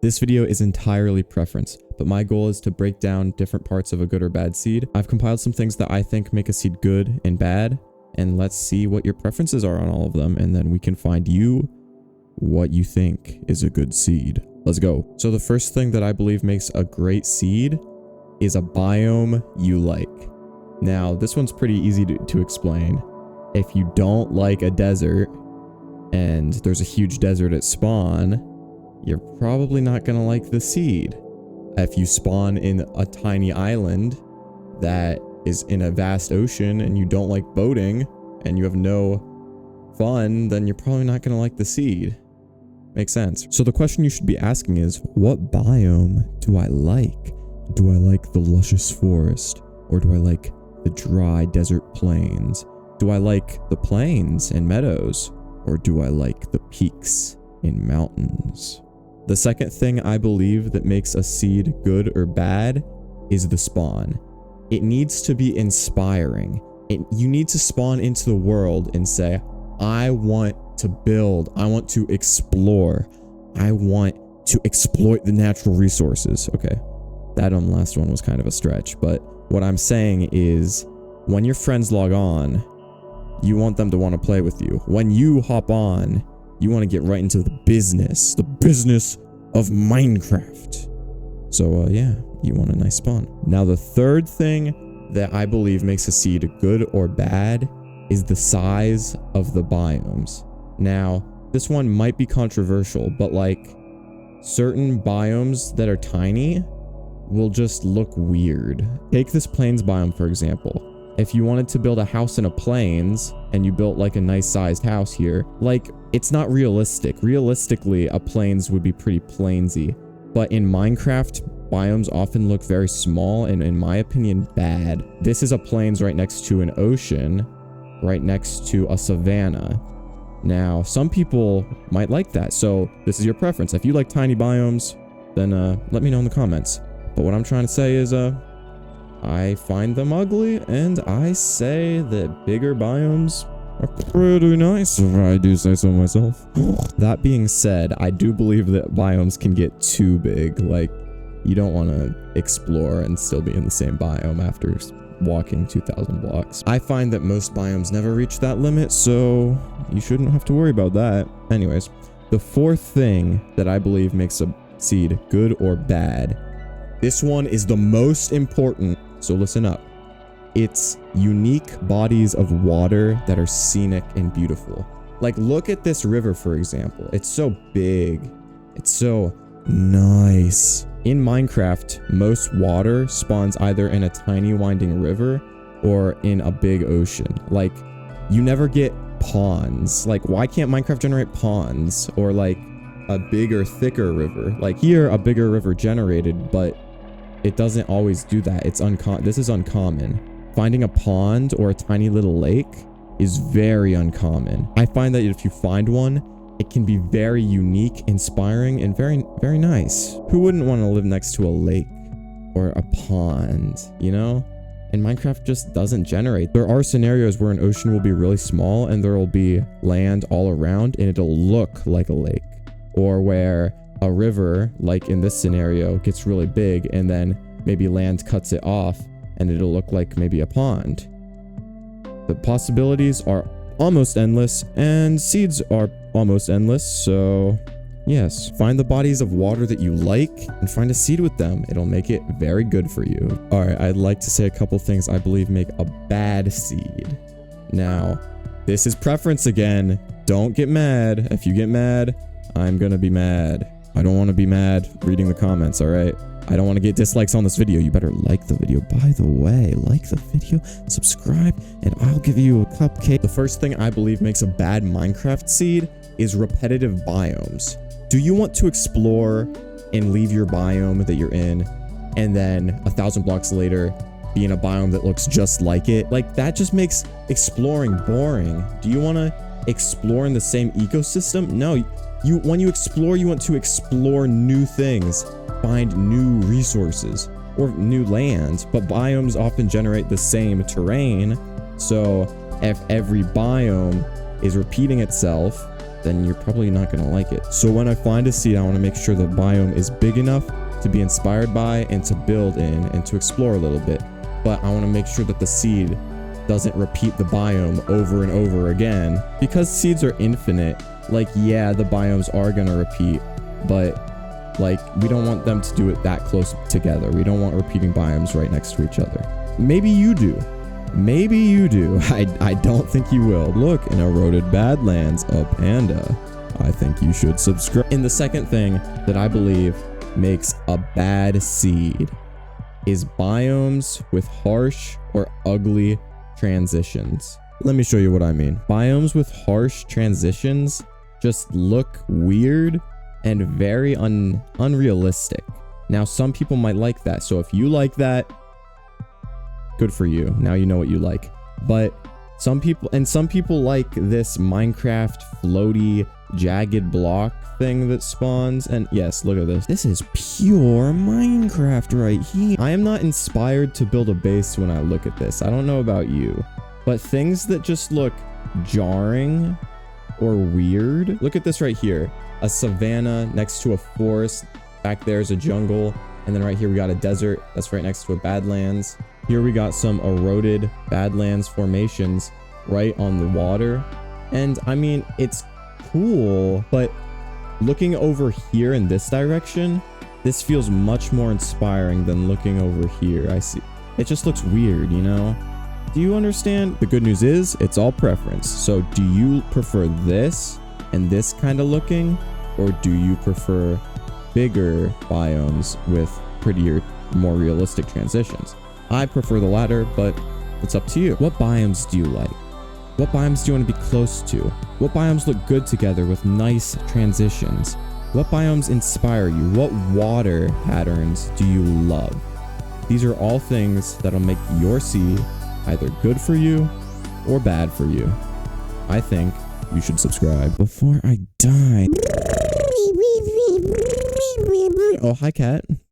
This video is entirely preference, but my goal is to break down different parts of a good or bad seed. I've compiled some things that I think make a seed good and bad, and let's see what your preferences are on all of them, and then we can find you what you think is a good seed. Let's go. So the first thing that I believe makes a great seed is a biome you like. Now, this one's pretty easy to explain. If you don't like a desert and there's a huge desert at spawn, you're probably not going to like the seed. If you spawn in a tiny island that is in a vast ocean and you don't like boating and you have no fun, then you're probably not going to like the seed. Makes sense. So the question you should be asking is, what biome do I like? Do I like the luscious forest, or do I like the dry desert plains? Do I like the plains and meadows, or do I like the peaks and mountains? The second thing I believe that makes a seed good or bad is the spawn. It needs to be inspiring. You need to spawn into the world and say, I want to build, I want to explore, I want to exploit the natural resources. Okay, that last one was kind of a stretch, but what I'm saying is when your friends log on, you want them to want to play with you. When you hop on, you want to get right into the business of Minecraft. So yeah, you want a nice spawn. Now the third thing that I believe makes a seed good or bad is the size of the biomes. Now, this one might be controversial, but like certain biomes that are tiny will just look weird. Take this plains biome, for example. If you wanted to build a house in a plains and you built like a nice sized house here, like it's not realistic. Realistically, a plains would be pretty plainsy, but in Minecraft, biomes often look very small and in my opinion, bad. This is a plains right next to an ocean, right next to a savanna. Now, some people might like that, so this is your preference. If you like tiny biomes, then let me know in the comments. But what I'm trying to say is, I find them ugly, and I say that bigger biomes are pretty nice, if I do say so myself. That being said, I do believe that biomes can get too big. Like, you don't want to explore and still be in the same biome after walking 2,000 blocks. I find that most biomes never reach that limit, so you shouldn't have to worry about that. Anyways, the fourth thing that I believe makes a seed good or bad, this one is the most important, so listen up. It's unique bodies of water that are scenic and beautiful. Like, look at this river, for example. It's so big. It's so nice. In Minecraft, most water spawns either in a tiny winding river or in a big ocean. Like, you never get ponds. Like, why can't Minecraft generate ponds or like a bigger, thicker river? Like here, a bigger river generated, but it doesn't always do that. This is uncommon. Finding a pond or a tiny little lake is very uncommon. I find that if you find one, it can be very unique, inspiring, and very, very nice. Who wouldn't want to live next to a lake or a pond, you know? And Minecraft just doesn't generate. There are scenarios where an ocean will be really small and there will be land all around and it'll look like a lake. Or where a river, like in this scenario, gets really big and then maybe land cuts it off and it'll look like maybe a pond. The possibilities are almost endless and seeds are almost endless, so yes, find the bodies of water that you like and find a seed with them. It'll make it very good for you. All right, I'd like to say a couple things I believe make a bad seed. Now, this is preference again. Don't get mad. If you get mad, I'm gonna be mad. I don't want to be mad reading the comments, all right? I don't want to get dislikes on this video. You better like the video. By the way, like the video, subscribe, and I'll give you a cupcake. The first thing I believe makes a bad Minecraft seed is repetitive biomes. Do you want to explore and leave your biome that you're in and then 1,000 blocks later be in a biome that looks just like it? Like, that just makes exploring boring. Do you want to explore in the same ecosystem? No, when you explore, you want to explore new things, find new resources or new lands, but biomes often generate the same terrain. So if every biome is repeating itself then you're probably not going to like it. So when I find a seed, I want to make sure the biome is big enough to be inspired by and to build in and to explore a little bit. But I want to make sure that the seed doesn't repeat the biome over and over again. Because seeds are infinite, like, yeah, the biomes are going to repeat, but like, we don't want them to do it that close together. We don't want repeating biomes right next to each other. Maybe you do. Maybe you do. I don't think you will. Look, in eroded badlands, a panda. I think you should subscribe. And the second thing that I believe makes a bad seed is biomes with harsh or ugly transitions. Let me show you what I mean. Biomes with harsh transitions just look weird and very unrealistic. Now, some people might like that. So if you like that, good for you. Now you know what you like. But some people like this Minecraft floaty jagged block thing that spawns. And yes, look at this. This is pure Minecraft right here. I am not inspired to build a base when I look at this. I don't know about you, but things that just look jarring or weird. Look at this right here. A savanna next to a forest. Back there's a jungle. And then right here we got a desert that's right next to a badlands. Here we got some eroded badlands formations right on the water. And I mean, it's cool, but looking over here in this direction, this feels much more inspiring than looking over here. I see. It just looks weird, you know? Do you understand? The good news is it's all preference. So do you prefer this and this kind of looking, or do you prefer bigger biomes with prettier, more realistic transitions? I prefer the latter, but it's up to you. What biomes do you like? What biomes do you want to be close to? What biomes look good together with nice transitions? What biomes inspire you? What water patterns do you love? These are all things that'll make your seed either good for you or bad for you. I think you should subscribe. Before I die. Oh, hi, cat.